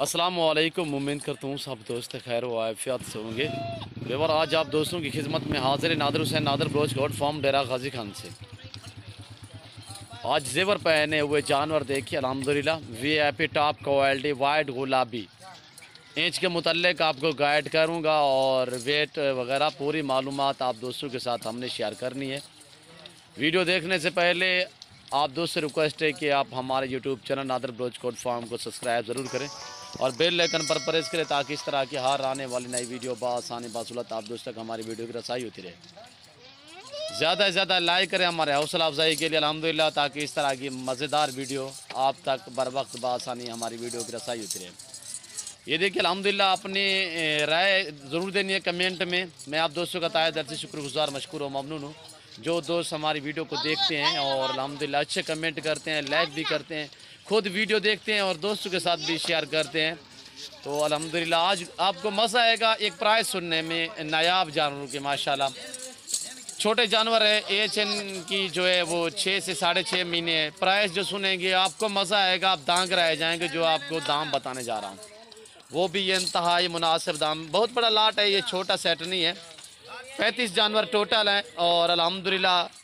अस्सलामुअलैकुम। उम्मीद करता हूँ सब दोस्त खैर व आफियत से होंगे। बेवर आज आप दोस्तों की खिदमत में हाजिर नादर हुसैन नादर बलोच गोट फार्म डेरा गाजी खान से। आज जेवर पहने हुए जानवर देखिए अल्हम्दुलिल्लाह VIP टॉप क्वालिटी वाइट गुलाबी इंच के मुतल्लिक आपको गाइड करूँगा और वेट वगैरह पूरी मालूमात आप दोस्तों के साथ हमने शेयर करनी है। वीडियो देखने से पहले आप दोस्त से रिक्वेस्ट है कि आप हमारे YouTube channel Nadir Baloch goat farm को सब्सक्राइब ज़रूर करें और बेल आइकन पर प्रेस करें ताकि इस तरह की हर आने वाली नई वीडियो बासानी बासुलत आप दोस्त तक हमारी वीडियो की रसाई होती रहे। ज़्यादा से ज़्यादा लाइक करें हमारे हौसला अफजाई के लिए अल्हम्दुलिल्लाह, ताकि इस तरह की मज़ेदार वीडियो आप तक बर वक्त बासानी हमारी वीडियो की रसाई होती रहे। ये देखिए अल्हम्दुलिल्लाह अपनी राय ज़रूर देनी है कमेंट में। मैं आप दोस्तों का ताहे दिल से शुक्रगुज़ार मशकूर और ममनून हूँ जो दोस्त हमारी वीडियो को देखते हैं और अल्हम्दुलिल्लाह अच्छे कमेंट करते हैं, लाइक भी करते हैं, खुद वीडियो देखते हैं और दोस्तों के साथ भी शेयर करते हैं। तो अल्हम्दुलिल्लाह आज आपको मज़ा आएगा एक प्राइस सुनने में नायाब जानवरों के। माशाल्लाह छोटे जानवर है, एज की जो है वो 6 से 6.5 महीने है। प्राइस जो सुनेंगे आपको मज़ा आएगा, आप दांग रह जाएंगे। जो आपको दाम बताने जा रहा हूँ वो भी ये इंतहाई मुनासिब दाम। बहुत बड़ा लाट है, ये छोटा सेट नहीं है। 35 जानवर टोटल हैं और अल्हम्दुलिल्लाह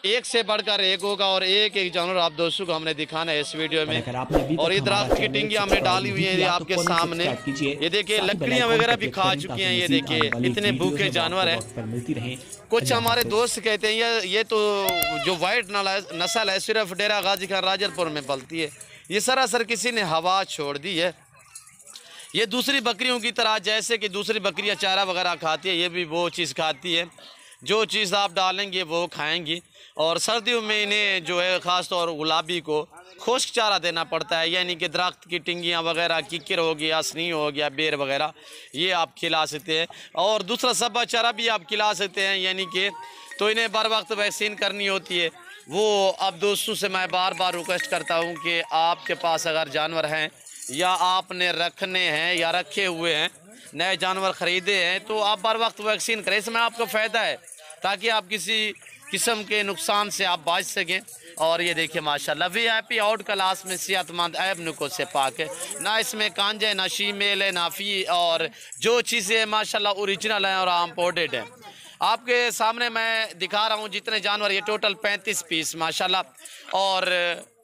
एक से बढ़कर एक होगा और एक एक जानवर आप दोस्तों को हमने दिखाना है इस वीडियो में। और ये दराख्त की टिंगियाँ हमने डाली हुई हैं आपके सामने। ये देखिए लकड़ियाँ वगैरह भी खा चुकी हैं। ये देखिए इतने भूखे जानवर हैं। कुछ हमारे दोस्त कहते हैं ये तो जो वाइट नस्ल है सिर्फ डेरा गाजी खान राजरपुर में पलती है। ये सरासर किसी ने हवा छोड़ दी है। ये दूसरी बकरियों की तरह जैसे कि दूसरी बकरियां चारा वगैरह खाती है, ये भी वो चीज़ खाती है। जो चीज़ आप डालेंगे वो खाएंगी। और सर्दियों में इन्हें जो है ख़ास तौर गुलाबी को खुश्क चारा देना पड़ता है, यानी कि दरख्त की टिंगियाँ वगैरह, किक्कर हो गया, सनी हो गया, बेर वगैरह, ये आप खिला सकते हैं। और दूसरा सब्बा चारा भी आप खिला सकते हैं, यानी कि तो इन्हें बर वक्त वैक्सीन करनी होती है। वो अब दोस्तों से मैं बार बार रिक्वेस्ट करता हूँ कि आपके पास अगर जानवर हैं या आपने रखने हैं या रखे हुए हैं, नए जानवर ख़रीदे हैं, तो आप बर वक्त वैक्सीन करें। इसमें आपको फ़ायदा है ताकि आप किसी किस्म के नुकसान से आप बच सकें। और ये देखिए माशाल्लाह VIP आउट क्लास में सेहतमंद ऐब नुको से पाक है। ना इसमें कांजे, ना शीमेल है, ना फी, और जो चीज़ें माशाल्लाह ओरिजिनल हैं और इम्पोर्टेड हैं। आपके सामने मैं दिखा रहा हूँ जितने जानवर, ये टोटल 35 पीस माशाल्लाह। और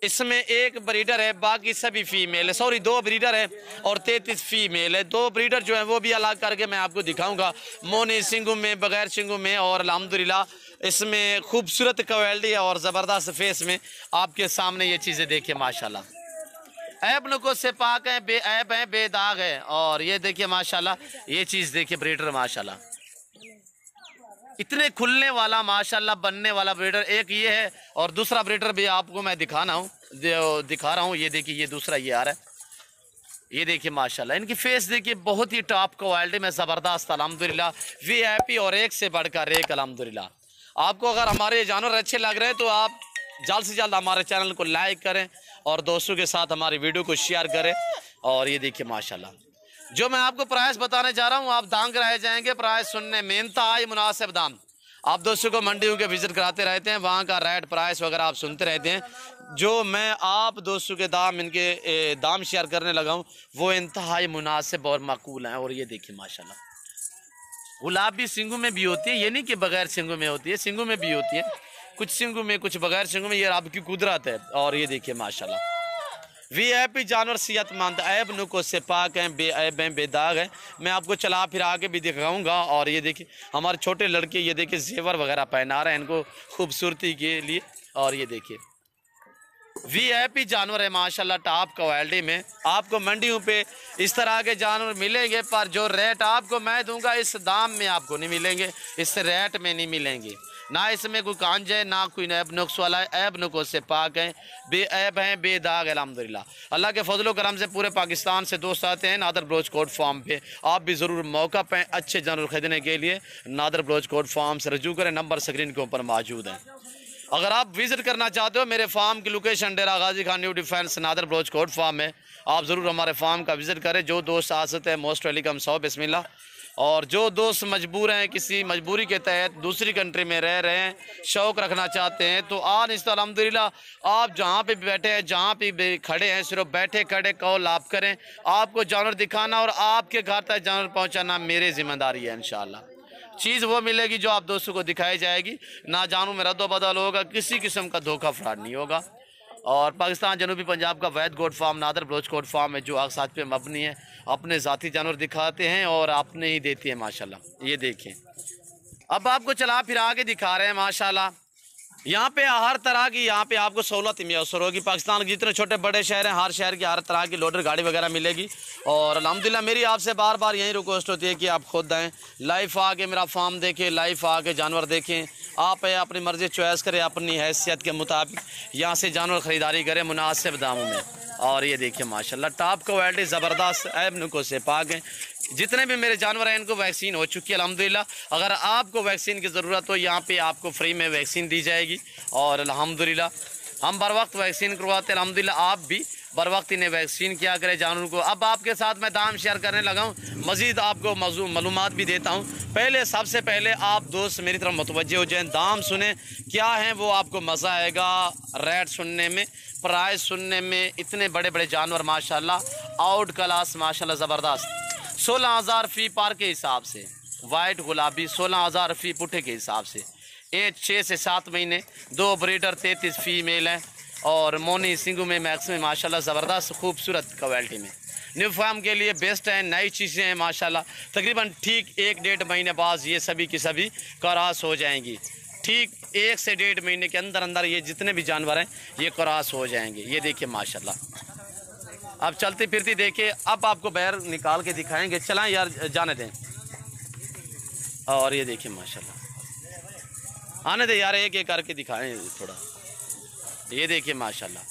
इसमें एक ब्रीडर है, बाकी सभी फीमेल है। सॉरी 2 ब्रीडर है और 33 फीमेल है। 2 ब्रीडर जो है वो भी अलग करके मैं आपको दिखाऊंगा, मोनी सिंगू में, बगैर सिंगू में। और अल्हम्दुलिल्लाह इसमें खूबसूरत क्वालिटी और ज़बरदस्त फेस में आपके सामने ये चीज़ें देखिए माशाल्लाह। ऐब नुको से पाक है, बेऐब है, बेदाग है। और ये देखिए माशाल्लाह, ये चीज़ देखिए ब्रीडर माशाल्लाह इतने खुलने वाला माशाल्लाह बनने वाला ब्रीडर एक ये है। और दूसरा ब्रीडर भी आपको मैं दिखा रहा हूँ। ये देखिए ये दूसरा ये आ रहा है। ये देखिए माशाल्लाह इनकी फेस देखिए बहुत ही टॉप क्वालिटी में ज़बरदस्त अल्हम्दुलिल्लाह VIP और एक से बढ़कर एक अल्हम्दुलिल्लाह। आपको अगर हमारे जानवर अच्छे लग रहे हैं तो आप जल्द से जल्द हमारे चैनल को लाइक करें और दोस्तों के साथ हमारी वीडियो को शेयर करें। और ये देखिए माशाल्लाह जो मैं आपको प्राइस बताने जा रहा हूँ आप दांग रह जाएंगे। प्राइस सुनने में इंतहाई मुनासिब दाम। आप दोस्तों को मंडियों के विजिट कराते रहते हैं, वहाँ का रेट प्राइस वगैरह आप सुनते रहते हैं। जो मैं आप दोस्तों के इनके दाम शेयर करने लगा हूँ वो इंतहाई मुनासिब और माकूल हैं। और ये देखिए माशाल्लाह गुलाबी सिंगू में भी होती है, ये नहीं कि बगैर सिंगू में होती है, सिंगू में भी होती है। कुछ सिंगू में कुछ बगैर सिंगू में, ये आपकी कुदरत है। और ये देखिए माशाल्लाह VIP जानवर सेहतमंद ऐब नुको से पाक हैं, बेऐब हैं, बेदाग हैं। मैं आपको चला फिर आके भी दिखाऊंगा। और ये देखिए हमारे छोटे लड़के ये देखिए जेवर वगैरह पहना रहे हैं इनको खूबसूरती के लिए। और ये देखिए VIP जानवर है माशाल्लाह टॉप क्वालिटी में। आपको मंडियों पे इस तरह के जानवर मिलेंगे, पर जो रेट आपको मैं दूंगा इस दाम में आपको नहीं मिलेंगे, इस रेट में नहीं मिलेंगे। ना इसमें कोई कांज है, ना कोई ऐब नुक्स वाला है। ऐब नुको से पाक हैं, बेऐब हैं, बेदाग अल्हम्दुलिल्लाह। अल्लाह के फजलो करम से पूरे पाकिस्तान से दोस्त आते हैं नादर बलोच गोट फार्म पे। आप भी ज़रूर मौका पाएँ अच्छे जानवर ख़रीदने के लिए। नादर बलोच गोट फार्म से रजू करें, नंबर स्क्रीन के ऊपर मौजूद है। अगर आप विज़िट करना चाहते हो मेरे फार्म की location Dera Ghazi Khan new defence Nadir Baloch goat farm है। आप ज़रूर हमारे फार्म का विज़िट करें। जो दोस्त आ सकते हैं मोस्ट वेलकम, 100 बिस्मिल्लाह। और जो दोस्त मजबूर हैं, किसी मजबूरी के तहत दूसरी कंट्री में रह रहे हैं, शौक़ रखना चाहते हैं, तो आज इस अल्हम्दुलिल्लाह आप जहाँ पे भी बैठे हैं, जहाँ पे भी खड़े हैं, सिर्फ बैठे खड़े कॉल आप करें। आपको जानवर दिखाना और आपके घर तक जानवर पहुँचाना मेरी ज़िम्मेदारी है। इंशाअल्लाह चीज़ वो मिलेगी जो आप दोस्तों को दिखाई जाएगी। ना जानू में रद्दो बदल होगा, किसी किस्म का धोखा फ्रॉड नहीं होगा। और पाकिस्तान जनूबी पंजाब का वैद goat farm Nadir Baloch goat farm है, जो आसात पे मबनी है। अपने ज़ाती जानवर दिखाते हैं और अपने ही देती है माशाल्लाह। ये देखें, अब आपको चला फिर आगे दिखा रहे हैं माशाल्लाह। यहाँ पे हर तरह की यहाँ पे आपको सहूलत मैसर होगी। पाकिस्तान के जितने छोटे बड़े शहर हैं, हर शहर की हर तरह की लोडर गाड़ी वगैरह मिलेगी। और अल्हम्दुलिल्लाह मेरी आपसे बार बार यही रिक्वेस्ट होती है कि आप खुद आएँ, लाइव आके मेरा फार्म देखें, लाइव आके जानवर देखें। आप अपनी मर्ज़ी चॉइस करें, अपनी हैसियत के मुताबिक यहाँ से जानवर ख़रीदारी करें मुनासिब दामों में। और ये देखिए माशाल्लाह टॉप क्वालिटी ज़बरदस्त ऐब नुको से पाक हैं। जितने भी मेरे जानवर हैं इनको वैक्सीन हो चुकी है अल्हम्दुलिल्लाह। अगर आपको वैक्सीन की ज़रूरत हो, यहाँ पे आपको फ्री में वैक्सीन दी जाएगी। और अल्हम्दुलिल्लाह हम बर वक्त वैक्सीन करवाते हैं। अल्हम्दुलिल्लाह आप भी बर वक्त इन्हें वैक्सीन किया करें जानवरों को। अब आपके साथ मैं दाम शेयर करने लगा हूँ, मज़ीद आपको मालूमात भी देता हूँ। पहले सबसे पहले आप दोस्त मेरी तरफ मुतवज्जे हो जाएँ, दाम सुने क्या हैं वो, आपको मज़ा आएगा रेट सुनने में, प्राइस सुनने में। इतने बड़े बड़े जानवर माशाल्लाह आउट क्लास माशाल्लाह ज़बरदस्त। 16,000 फ़ी पार के हिसाब से वाइट गुलाबी, 16,000 फ़ी पुठे के हिसाब से। एज 6 से 7 महीने, 2 ब्रीडर, 33 फीमेल हैं। और मोनी सिंगू में मैक्स में माशाल्लाह ज़बरदस्त खूबसूरत क्वालिटी में। न्यू फार्म के लिए बेस्ट हैं, नई चीज़ें हैं माशाल्लाह। तकरीबन ठीक 1-1.5 महीने बाद ये सभी की सभी क्रॉस हो जाएंगी। ठीक 1 से 1.5 महीने के अंदर अंदर ये जितने भी जानवर हैं ये क्रॉस हो जाएंगे। ये देखिए माशाल्लाह। अब चलती फिरती देखिए, अब आपको बाहर निकाल के दिखाएंगे। चलाएं यार, जाने दें। और ये देखिए माशाल्लाह, आने दे यार, एक एक करके दिखाएं थोड़ा। ये देखिए माशाल्लाह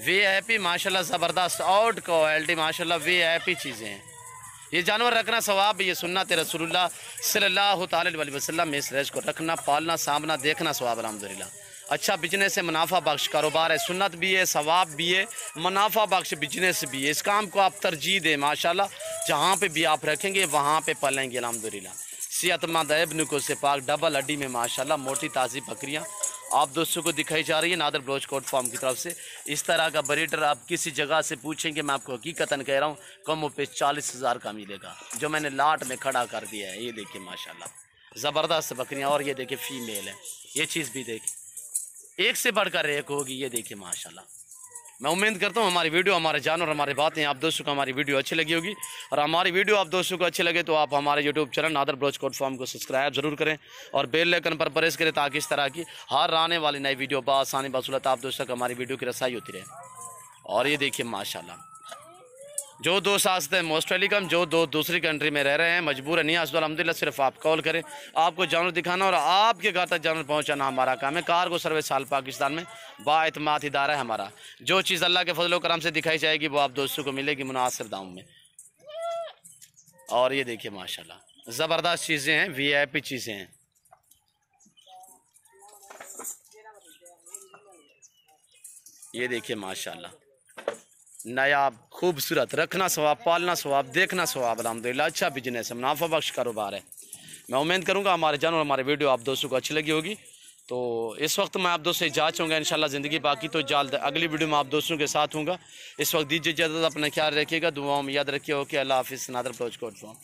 वीआईपी माशाल्लाह ज़बरदस्त आउट क्वालिटी माशाल्लाह वीआईपी चीज़ें हैं। ये जानवर रखना सवाब, ये सुन्नत रसूलुल्लाह सल्लल्लाहु अलैहि वसल्लम में इस रेस को रखना, पालना, सामना, देखना सवाब अल्हम्दुलिल्लाह। अच्छा बिजनेस है, मुनाफा बख्श कारोबार है, सुन्नत भी है, सवाब भी है, मुनाफा बख्श बिजनेस भी है। इस काम को आप तरजीह दें माशाल्लाह। जहाँ पे भी आप रखेंगे वहाँ पे पालेंगे अल्हम्दुलिल्लाह। सेहतमंद ऐब नुको से पाक, डबल हड्डी में माशाल्लाह मोटी ताज़ी बकरियाँ आप दोस्तों को दिखाई जा रही है नादर बलोच कोट फार्म की तरफ से। इस तरह का ब्रीडर आप किसी जगह से पूछेंगे, मैं आपको हकीकतन कह रहा हूँ, कम पे 40,000 का मिलेगा, जो मैंने लाट में खड़ा कर दिया है। ये देखिए माशाल्लाह ज़बरदस्त बकरियाँ। और ये देखिए फीमेल है, ये चीज़ भी देखिए, एक से बढ़कर एक होगी। ये देखिए माशाल्लाह। मैं उम्मीद करता हूँ हमारी वीडियो, हमारे जानवर, हमारी बातें आप दोस्तों को हमारी वीडियो अच्छी लगी होगी। और हमारी वीडियो आप दोस्तों को अच्छी लगे तो आप हमारे YouTube channel Nadir Baloch goat farm को सब्सक्राइब जरूर करें और बेल आइकन पर प्रेस करें, ताकि इस तरह की हर आने वाली नई वीडियो बआसानी बसूलत आप दोस्तों को हमारी वीडियो की रसाई होती रहे। और ये देखिए माशाल्लाह, जो दोस्त आते हैं मोस्ट वेलकम। जो दूसरी कंट्री में रह रहे हैं, मजबूर है, नहीं आसदो अल्हम्दुलिल्लाह, सिर्फ आप कॉल करें, आपको जानवर दिखाना और आपके घर तक जानवर पहुंचाना हमारा काम है। कार्गो सर्विस साल पाकिस्तान में बाएतमाद इदारा है हमारा। जो चीज़ अल्लाह के फजल करम से दिखाई जाएगी वो आप दोस्तों को मिलेगी मुनासिब दाम में। और ये देखिए माशाल्लाह ज़बरदस्त चीज़ें हैं, वीआईपी चीज़ें हैं। ये देखिए माशाल्लाह नायाब खूबसूरत, रखना सवाब, पालना सवाब, देखना सवाब अल्हम्दुलिल्लाह। अच्छा बिजनेस है, मुनाफा बख्श कारोबार है। मैं उम्मीद करूँगा हमारे जानवर, हमारे वीडियो आप दोस्तों को अच्छी लगी होगी। तो इस वक्त मैं आप दोस्तों से इजाज़त चाहूँगा इंशाल्लाह ज़िंदगी बाकी तो जल्द अगली वीडियो में आप दोस्तों के साथ हूँगा। इस वक्त दीजिए इजाज़त, अपना ख्याल रखिएगा, दुआओं में याद रखिए। ओके, अल्लाह हाफिज़। Nadir Baloch goat farm.